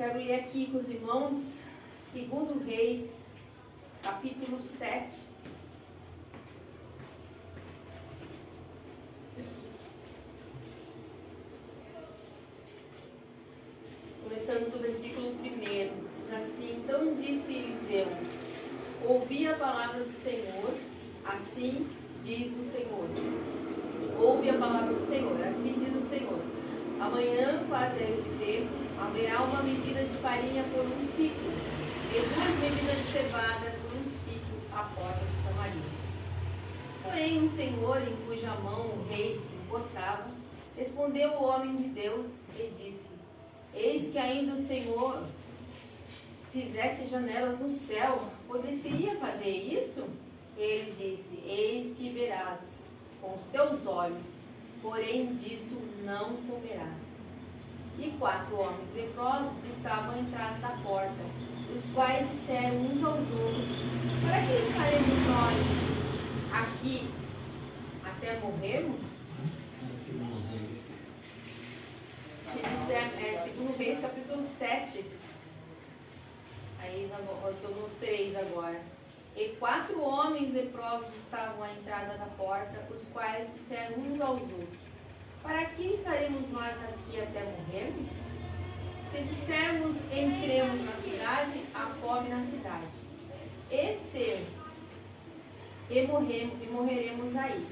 quero ir aqui com os irmãos, 2 Reis, capítulo 7. Começando do versículo 1, diz assim: Então disse Eliseu: ouvi a palavra do Senhor, assim diz o Senhor. Ouve a palavra do Senhor, assim diz o Senhor. Amanhã, quase a este tempo, haverá uma medida de farinha por um ciclo, e 2 medidas de cevada por um ciclo à porta de Samaria. Porém, o Senhor, em cuja mão o rei se encostava, respondeu o homem de Deus e disse: Eis que ainda o Senhor fizesse janelas no céu, poderia fazer isso? Ele disse: Eis que verás com os teus olhos, porém disso não comerás. E 4 homens leprosos estavam à entrada da porta, os quais disseram uns aos outros: Para que estaremos nós aqui até morrermos? Se disser, 2 Reis, capítulo 7. Aí eu estou no 3 agora. E 4 homens leprosos estavam à entrada da porta, os quais disseram uns aos outros: Para que estaremos nós aqui até morrermos? Se dissermos entremos na cidade, há fome na cidade. E morreremos aí.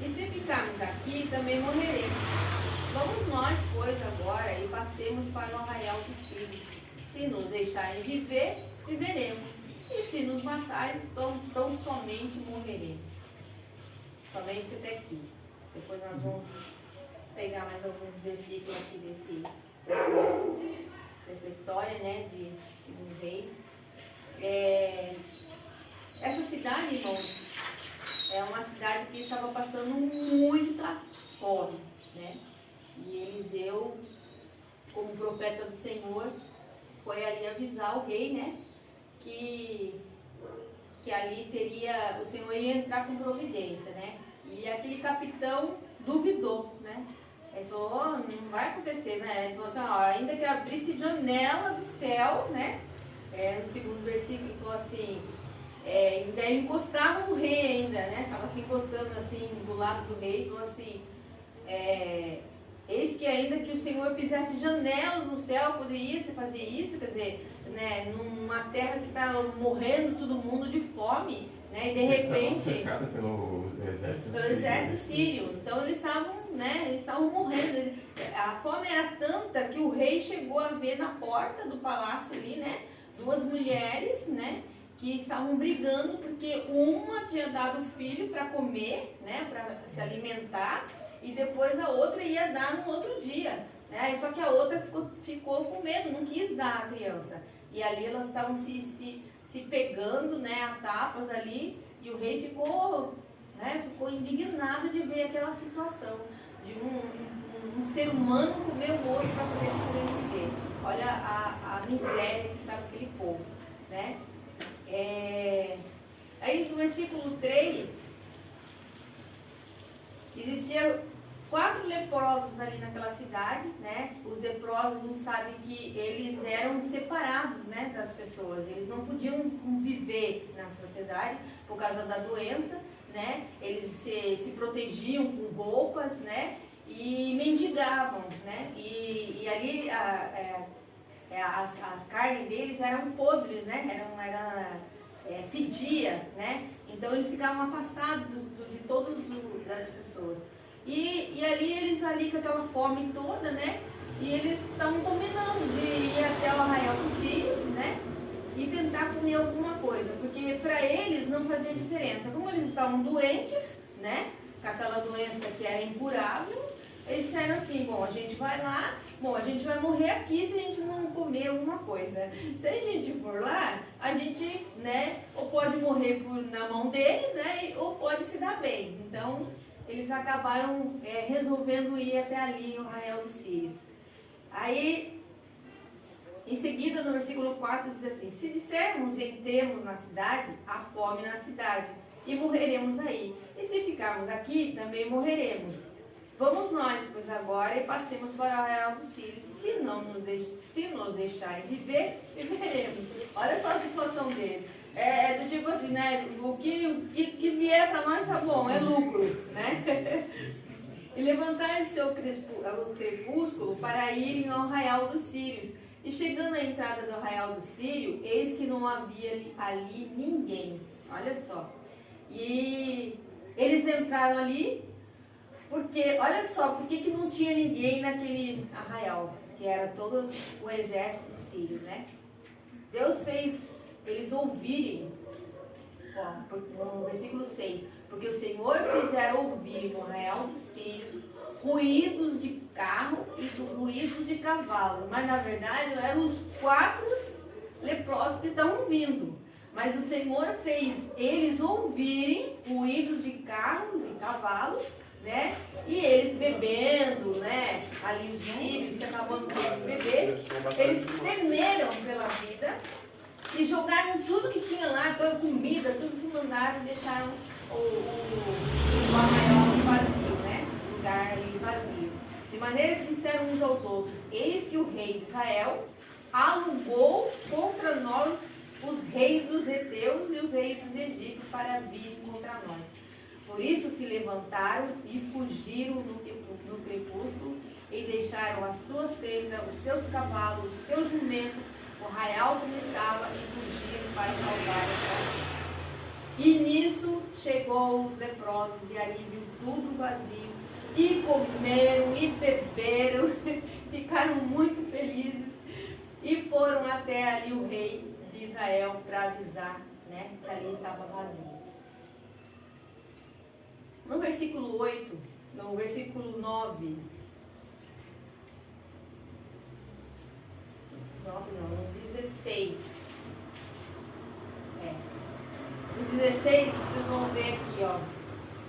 E se ficarmos aqui, também morreremos. Vamos nós, pois, agora e passemos para o arraial dos filhos. Se nos deixarem viver, viveremos. E se nos matarem, tão somente morreremos. Somente até aqui. Depois nós vamos pegar mais alguns versículos aqui dessa história, né, de 2 Reis. Essa cidade, irmãos, é uma cidade que estava passando muita fome, né? E Eliseu, como profeta do Senhor, foi ali avisar o rei, né, que ali o Senhor ia entrar com providência, né? E aquele capitão duvidou, né? Ele falou: não vai acontecer, né? Ele falou assim: ainda que abrisse janela do céu, né? No segundo versículo ele falou assim, ainda encostava no rei ainda, né? Estava se encostando assim do lado do rei, falou assim: eis que ainda que o Senhor fizesse janelas no céu, poderia se fazer isso, quer dizer, né, numa terra que está morrendo todo mundo de fome, né, e de repente pelo exército sírio. Então eles estavam morrendo. A fome era tanta que o rei chegou a ver na porta do palácio ali, né, 2 mulheres, né, que estavam brigando porque uma tinha dado o filho para comer, né, para se alimentar, e depois a outra ia dar no outro dia, né? Só que a outra ficou com medo, não quis dar a criança. E ali elas estavam se pegando, né, a tapas ali, e o rei ficou indignado de ver aquela situação, de um ser humano comer o outro para poder sobreviver. Olha a miséria que estava aquele povo, né? Aí no versículo 3, existia 4 leprosos ali naquela cidade, né? Os leprosos, a gente sabe que eles eram separados, né, das pessoas. Eles não podiam conviver na sociedade por causa da doença, né? Eles se protegiam com roupas, né? E mendigavam, né? E ali a carne deles eram podres, né? Fedia, né? Então eles ficavam afastados de todas das pessoas. E ali eles com aquela fome toda, né? E eles estavam combinando de ir até o arraial dos sírios, né? E tentar comer alguma coisa, porque para eles não fazia diferença. Como eles estavam doentes, né? Com aquela doença que era incurável, eles disseram assim: bom, a gente vai lá, a gente vai morrer aqui se a gente não comer alguma coisa. Se a gente for lá, a gente, né, ou pode morrer na mão deles, né, ou pode se dar bem. Então eles acabaram resolvendo ir até ali, o arraial dos sírios. Aí, em seguida, no versículo 4, diz assim: se dissermos entremos na cidade, há fome na cidade, e morreremos aí. E se ficarmos aqui, também morreremos. Vamos nós, pois agora, e passemos para o arraial dos sírios. se nos deixarem viver, viveremos. Olha só a situação dele. É do tipo assim, né? O que vier para nós tá bom, é lucro, né? E levantaram-se ao crepúsculo para irem ao arraial dos sírios. E chegando à entrada do arraial do Sírio, eis que não havia ali ninguém. Olha só. E eles entraram ali, porque, olha só, por que não tinha ninguém naquele arraial? Que era todo o exército sírio, né? Deus fez eles ouvirem, ó, no versículo 6, porque o Senhor fizera ouvir no arraial dos sírios ruídos de carro e ruídos de cavalo, mas na verdade eram os 4 leprosos que estavam vindo, mas o Senhor fez eles ouvirem ruídos de carros e cavalos, né? E eles bebendo, né? Ali os sírios se acabando de beber, eles temeram pela vida e jogaram tudo que tinha lá, toda comida, tudo se mandaram e deixaram o arraial vazio, né? O lugar ali vazio. De maneira que disseram uns aos outros: eis que o rei de Israel alugou contra nós os reis dos heteus e os reis dos egípcios para virem contra nós. Por isso se levantaram e fugiram no crepúsculo e deixaram as suas tendas, os seus cavalos, os seus jumentos, o arraial como estava, e fugiram para salvar a sua vida. E nisso chegou os leprosos e ali viu tudo vazio, e comeram e beberam, ficaram muito felizes e foram até ali o rei de Israel para avisar, né, que ali estava vazio. No versículo 8, no versículo 9, no 16. No 16, vocês vão ver aqui, ó.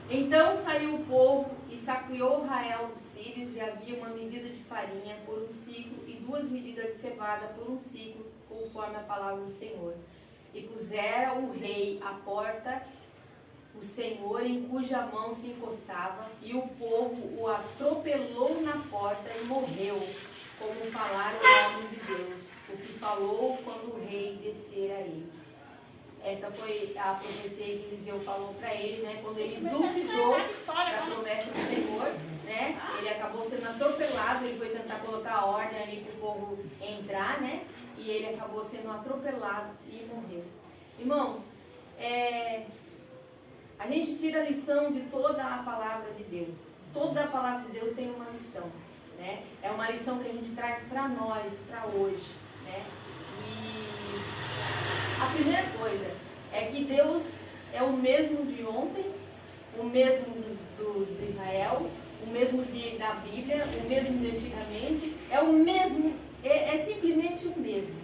Então saiu o povo e saqueou o arraial dos sírios, e havia uma medida de farinha por um ciclo e 2 medidas de cevada por um ciclo, conforme a palavra do Senhor. E pusera o rei à porta o Senhor em cuja mão se encostava, e o povo o atropelou na porta e morreu, como falara o nome de Deus, o que falou quando o rei descer a ele. Essa foi a profecia que Eliseu falou para ele, né? Quando ele duvidou da promessa do Senhor, né? Ele acabou sendo atropelado, ele foi tentar colocar a ordem ali para o povo entrar, né? E ele acabou sendo atropelado e morreu. Irmãos, a gente tira a lição de toda a palavra de Deus. Toda a palavra de Deus tem uma lição, né? É uma lição que a gente traz para nós, para hoje, né? E a primeira coisa é que Deus é o mesmo de ontem, o mesmo de Israel, o mesmo da Bíblia, o mesmo de antigamente, é o mesmo, é simplesmente o mesmo.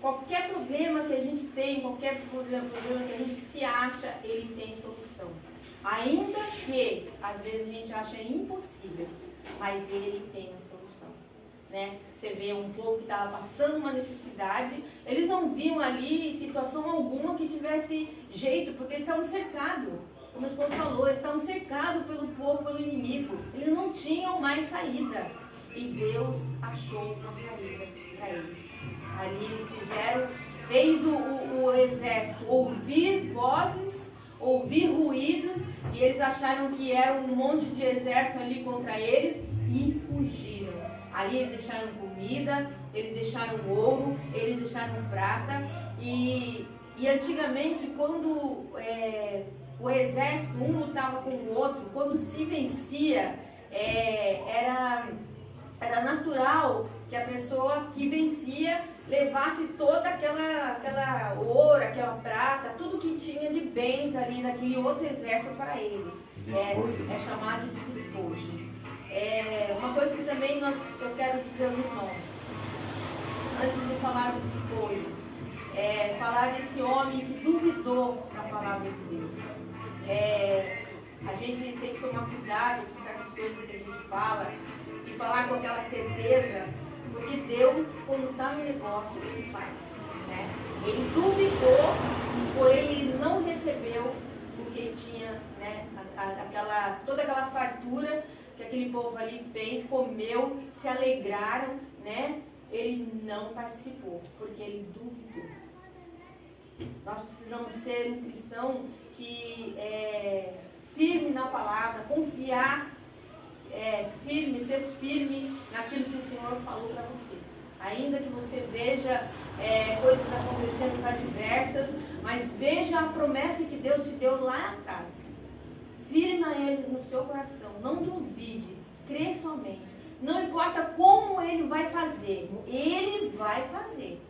Qualquer problema que a gente tem, qualquer problema que a gente se acha, ele tem solução. Ainda que, às vezes, a gente acha impossível, mas ele tem uma solução, né? Você vê um povo que estava passando uma necessidade, eles não viam ali situação alguma que tivesse jeito, porque eles estavam cercados, como o esposo falou, eles estavam cercados pelo povo, pelo inimigo, eles não tinham mais saída, e Deus achou uma saída para eles. Ali eles fez o exército ouvir vozes, ouvir ruídos, e eles acharam que era um monte de exército ali contra eles e fugiram. Ali eles deixaram comida, eles deixaram ouro, eles deixaram prata, e antigamente quando o exército, um lutava com o outro, quando se vencia, era natural que a pessoa que vencia levasse toda aquela ouro, aquela prata, tudo que tinha de bens ali naquele outro exército para eles. É chamado de despojo. Uma coisa que também eu quero dizer aos irmãos, antes de falar do despojo, falar desse homem que duvidou da palavra de Deus. A gente tem que tomar cuidado com certas coisas que a gente fala e falar com aquela certeza, porque Deus, quando está no negócio, Ele faz, né? Ele duvidou, porém Ele não recebeu, porque tinha, né, toda aquela fartura que aquele povo ali fez, comeu, se alegraram, né, ele não participou, porque ele duvidou. Nós precisamos ser um cristão que é firme na palavra, confiar firme, ser firme naquilo que o Senhor falou para você. Ainda que você veja coisas acontecendo adversas, mas veja a promessa que Deus te deu lá atrás. Firma ele no seu coração, não duvide, crê somente. Não importa como ele vai fazer, ele vai fazer,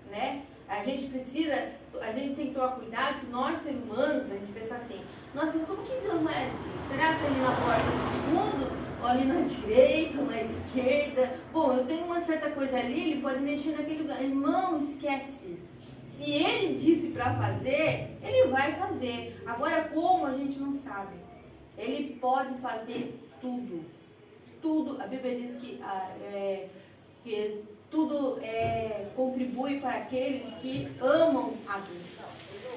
né? A gente tem que tomar cuidado, que nós seres humanos, a gente pensa assim, nossa, mas como que Deus vai agir? Será que ali na porta do fundo, ou ali na direita, ou na esquerda? Bom, eu tenho uma certa coisa ali, ele pode mexer naquele lugar. Irmão, esquece. Se ele disse para fazer, ele vai fazer. Agora, como a gente não sabe? Ele pode fazer tudo. Tudo, a Bíblia diz que tudo contribui para aqueles que amam a Deus.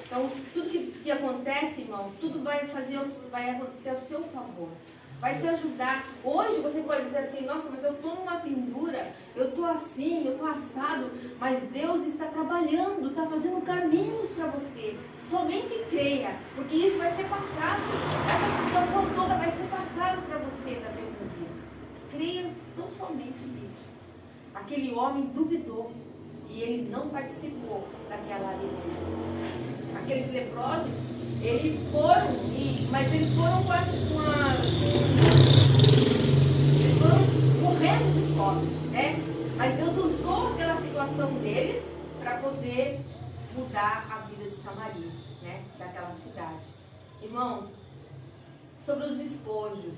Então, tudo que acontece, irmão, tudo vai acontecer ao seu favor. Vai te ajudar. Hoje você pode dizer assim, nossa, mas eu estou numa pendura, eu estou assim, eu estou assado, mas Deus está trabalhando, está fazendo caminhos para você. Somente creia, porque isso vai ser passado. Essa situação toda vai ser passada para você daqui a alguns dias. Creia tão somente nisso. Aquele homem duvidou e ele não participou daquela alegria. Aqueles leprosos, mas eles foram quase eles foram morrendo de fome, né? Mas Deus usou aquela situação deles para poder mudar a vida de Samaria, né? Daquela cidade. Irmãos, sobre os despojos,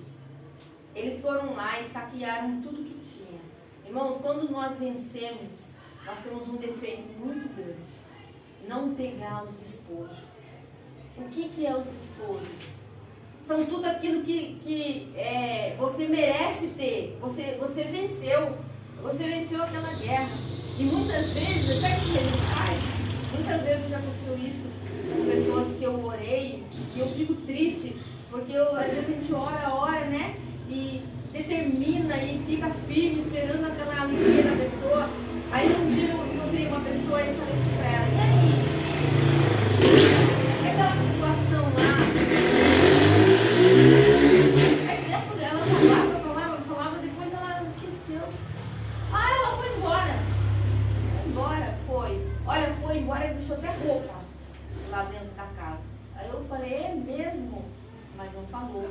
eles foram lá e saquearam tudo que tinha. Irmãos, quando nós vencemos, nós temos um defeito muito grande. Não pegar os despojos. O que é os despojos? São tudo aquilo que você merece ter. Você venceu. Você venceu aquela guerra. E muitas vezes, sabe o que a gente faz? Muitas vezes já aconteceu isso com pessoas que eu orei e eu fico triste, porque às vezes a gente ora, né? E determina e fica firme, esperando aquela alegria da pessoa. Aí um dia eu encontrei uma pessoa e eu falei assim pra ela, e aí? Aquela situação lá. Aí ela falava, depois ela esqueceu. Ah, ela foi embora. Foi. Olha, foi embora e deixou até roupa lá dentro da casa. Aí eu falei, é mesmo? Mas não falou.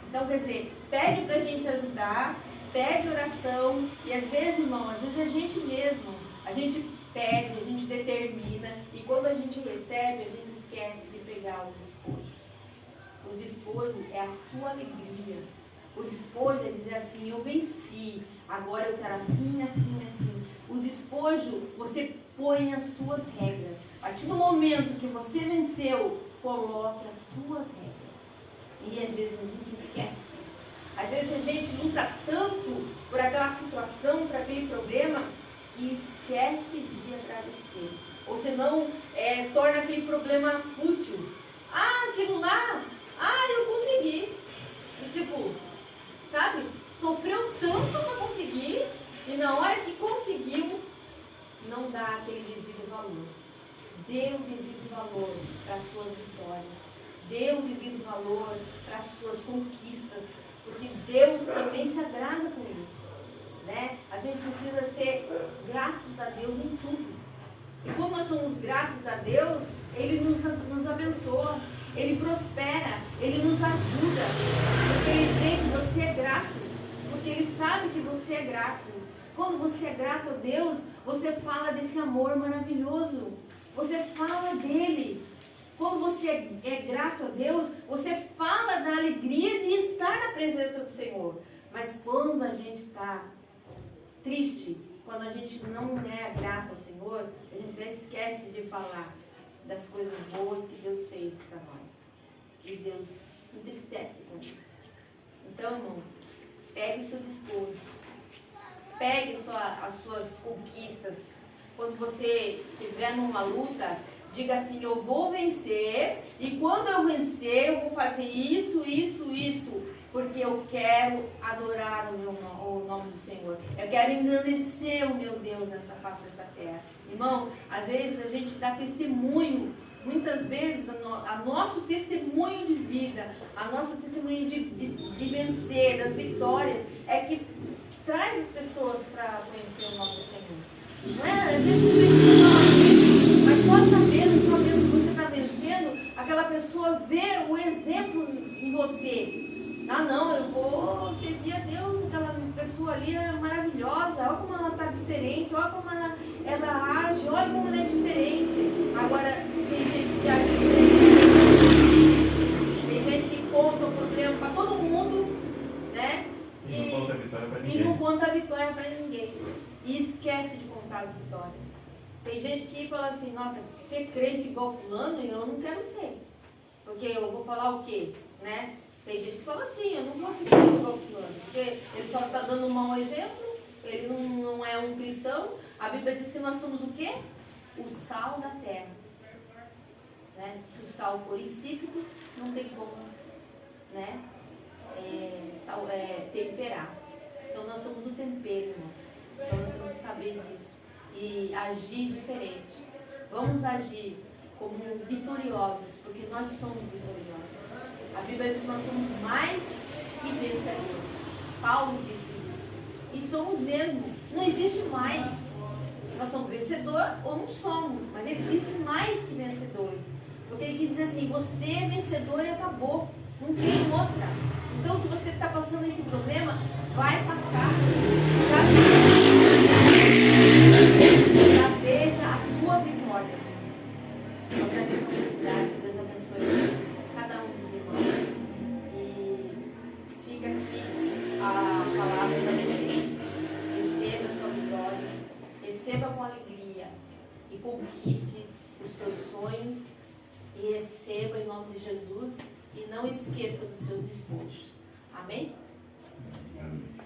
Então, quer dizer, pede pra gente ajudar, pede oração, e às vezes, irmão, às vezes a gente mesmo, a gente pede, a gente determina, e quando a gente recebe, a gente esquece de pegar os despojos. O despojo é a sua alegria. O despojo é dizer assim, eu venci, agora eu quero assim, assim, assim. O despojo, você põe as suas regras. A partir do momento que você venceu, coloque as suas regras. E às vezes a gente esquece disso. Às vezes a gente luta tanto por aquela situação, por aquele problema, que esquece de agradecer. Ou senão, torna aquele problema fútil. Ah, aquilo lá, eu consegui. E tipo, sabe? Sofreu tanto para conseguir, e na hora que conseguiu, não dá aquele devido valor. Dê o devido valor para as suas vitórias. Dê o devido valor para as suas conquistas, porque Deus também se agrada com isso, né? A gente precisa ser gratos a Deus em tudo. E como nós somos gratos a Deus, Ele nos abençoa, Ele prospera, Ele nos ajuda, porque Ele vê que você é grato, porque Ele sabe que você é grato. Quando você é grato a Deus, você fala desse amor maravilhoso, você fala dele. Quando você é grato a Deus, você fala da alegria de estar na presença do Senhor. Mas quando a gente está triste, quando a gente não é grato ao Senhor, a gente até esquece de falar das coisas boas que Deus fez para nós. E Deus entristece com isso. Então, irmão, pegue o seu despojo. Pegue as suas conquistas. Quando você estiver numa luta, diga assim, eu vou vencer, e quando eu vencer, eu vou fazer isso, isso, isso. porque eu quero adorar o nome do Senhor. Eu quero engrandecer o meu Deus nessa face dessa terra. Irmão, às vezes a gente dá testemunho, muitas vezes a nosso testemunho de vida, a nosso testemunho de vencer, das vitórias, é que traz as pessoas para conhecer o nosso Senhor. Não é? Às vezes você mas só sabendo que você está vencendo, aquela pessoa vê o exemplo em você. Ah, não, eu vou servir a Deus, aquela pessoa ali é maravilhosa, olha como ela está diferente, olha como ela age, olha como ela é diferente. Agora, tem gente que age diferente, tem gente que conta o problema para todo mundo, né? E não conta a vitória para ninguém. E não conta a vitória para ninguém. E esquece de contar as vitórias. Tem gente que fala assim, nossa, ser crente igual fulano, eu não quero ser. Porque eu vou falar o quê, né? Tem gente que fala assim, eu não vou ser crente igual fulano, porque ele só está dando um mau exemplo, ele não é um cristão. A Bíblia diz que nós somos o quê? O sal da terra. Né? Se o sal for insípido, não tem como, né? Temperar. Então nós somos o tempero, irmão. Então nós temos que saber disso e agir diferente. Vamos agir como vitoriosos, porque nós somos vitoriosos. A Bíblia diz que nós somos mais que vencedores. Paulo disse isso. E somos mesmo. Não existe mais. Nós somos vencedor ou não somos. Mas ele disse mais que vencedores. Porque ele quis dizer assim, você é vencedor e acabou. Não tem outra. Então se você está passando esse problema, vai passar. Já veja a sua vitória. Então, que Deus abençoe cada um dos irmãos. E fica aqui a palavra da vocês. Receba a sua vitória, receba com alegria e conquiste os seus sonhos e receba em nome de Jesus e não esqueça dos seus despojos. Amém? Amém.